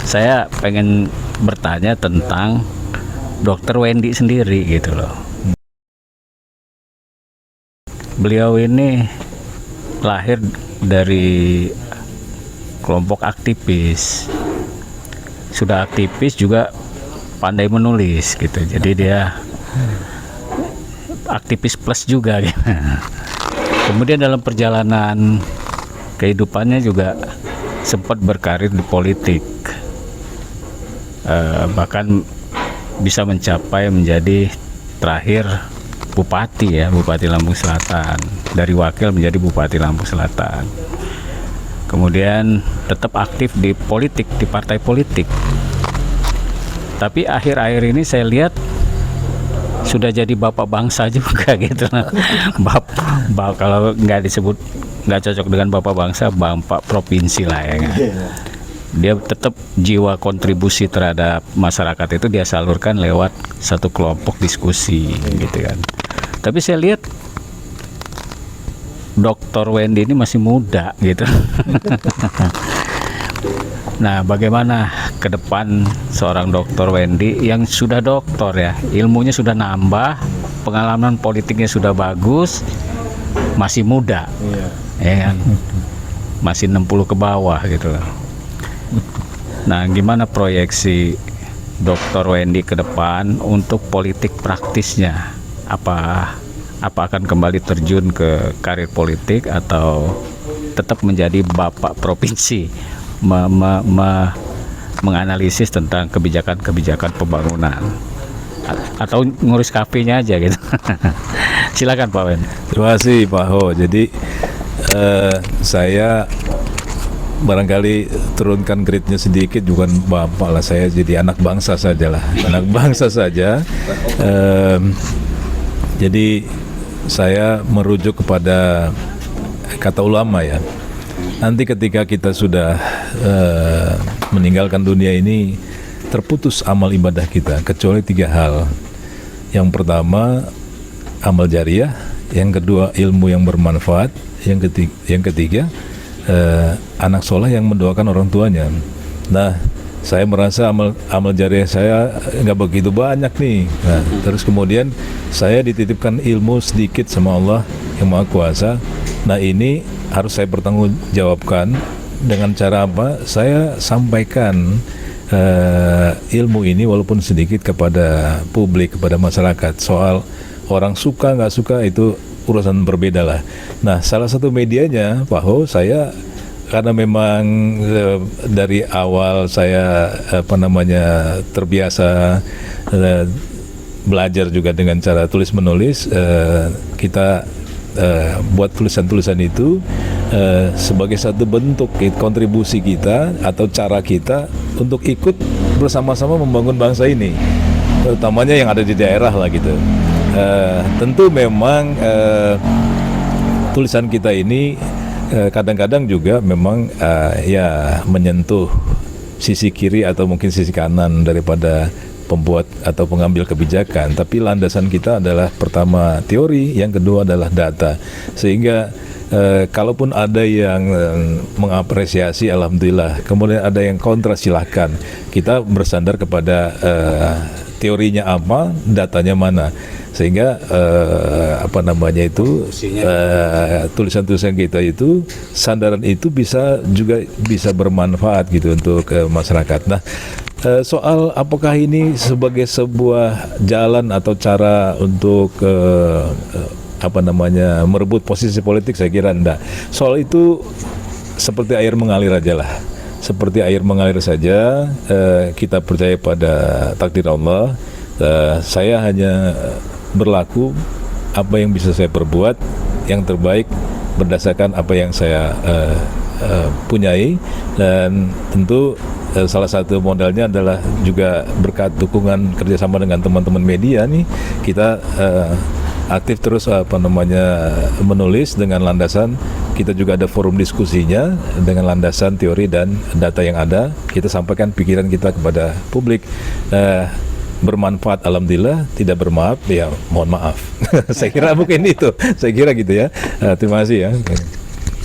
saya pengen bertanya tentang Dokter Wendy sendiri gitu loh. Beliau ini lahir dari kelompok aktivis, sudah aktivis juga pandai menulis gitu. Jadi dia aktivis plus juga gitu. Kemudian dalam perjalanan kehidupannya juga sempat berkarir di politik, bahkan bisa mencapai menjadi terakhir bupati ya, Bupati Lampung Selatan, dari wakil menjadi Bupati Lampung Selatan. Kemudian tetap aktif di politik, di partai politik. Tapi akhir-akhir ini saya lihat sudah jadi bapak bangsa juga gitu. Bapak kalau nggak disebut, nggak cocok dengan bapak bangsa, bapak provinsi lah ya kan? Dia tetap jiwa kontribusi terhadap masyarakat itu dia salurkan lewat satu kelompok diskusi gitu kan. Tapi saya lihat Dr. Wendy ini masih muda gitu. Nah, bagaimana ke depan seorang Dr. Wendy yang sudah doktor ya, ilmunya sudah nambah, pengalaman politiknya sudah bagus, masih muda, ya kan? Masih 60 ke bawah gitu. Nah, gimana proyeksi Dr. Wendy ke depan untuk politik praktisnya? Apa akan kembali terjun ke karir politik atau tetap menjadi bapak provinsi menganalisis tentang kebijakan pembangunan, atau ngurus kafenya aja gitu? Silakan Pak Wen. Terima kasih Pak Ho. Jadi saya barangkali turunkan grade-nya sedikit, bukan bapak lah, saya jadi anak bangsa sajalah, anak bangsa saja. Jadi saya merujuk kepada kata ulama ya. Nanti ketika kita sudah meninggalkan dunia ini, terputus amal ibadah kita kecuali 3 hal. Yang pertama amal jariah, yang kedua ilmu yang bermanfaat, yang ketiga anak soleh yang mendoakan orang tuanya. Nah, saya merasa amal jariah saya nggak begitu banyak nih. Nah, terus kemudian saya dititipkan ilmu sedikit sama Allah yang Maha Kuasa. Nah, ini harus saya pertanggungjawabkan dengan cara apa? Saya sampaikan ilmu ini walaupun sedikit kepada publik, kepada masyarakat. Soal orang suka nggak suka itu urusan berbeda lah. Nah, salah satu medianya Pak Ho, saya karena memang dari awal saya terbiasa belajar juga dengan cara tulis menulis, kita buat tulisan-tulisan itu sebagai satu bentuk kontribusi kita atau cara kita untuk ikut bersama-sama membangun bangsa ini, utamanya yang ada di daerah lah gitu. Tentu memang tulisan kita ini kadang-kadang juga memang ya menyentuh sisi kiri atau mungkin sisi kanan daripada pembuat atau pengambil kebijakan, tapi landasan kita adalah pertama teori, yang kedua adalah data. Sehingga kalaupun ada yang mengapresiasi, alhamdulillah, kemudian ada yang kontra, silahkan. Kita bersandar kepada teorinya apa, datanya mana, sehingga tulisan-tulisan kita itu, sandaran itu bisa bermanfaat gitu untuk masyarakat. Nah, soal apakah ini sebagai sebuah jalan atau cara untuk merebut posisi politik, saya kira enggak. Soal itu seperti air mengalir aja lah. Seperti air mengalir saja, kita percaya pada takdir Allah. Saya hanya berlaku apa yang bisa saya perbuat yang terbaik berdasarkan apa yang saya punyai, dan tentu salah satu modalnya adalah juga berkat dukungan kerjasama dengan teman-teman media nih, kita aktif terus menulis dengan landasan, kita juga ada forum diskusinya dengan landasan teori dan data yang ada, kita sampaikan pikiran kita kepada publik. Bermanfaat alhamdulillah, tidak bermaaf ya mohon maaf. Saya kira mungkin itu, saya kira gitu ya. Terima kasih ya.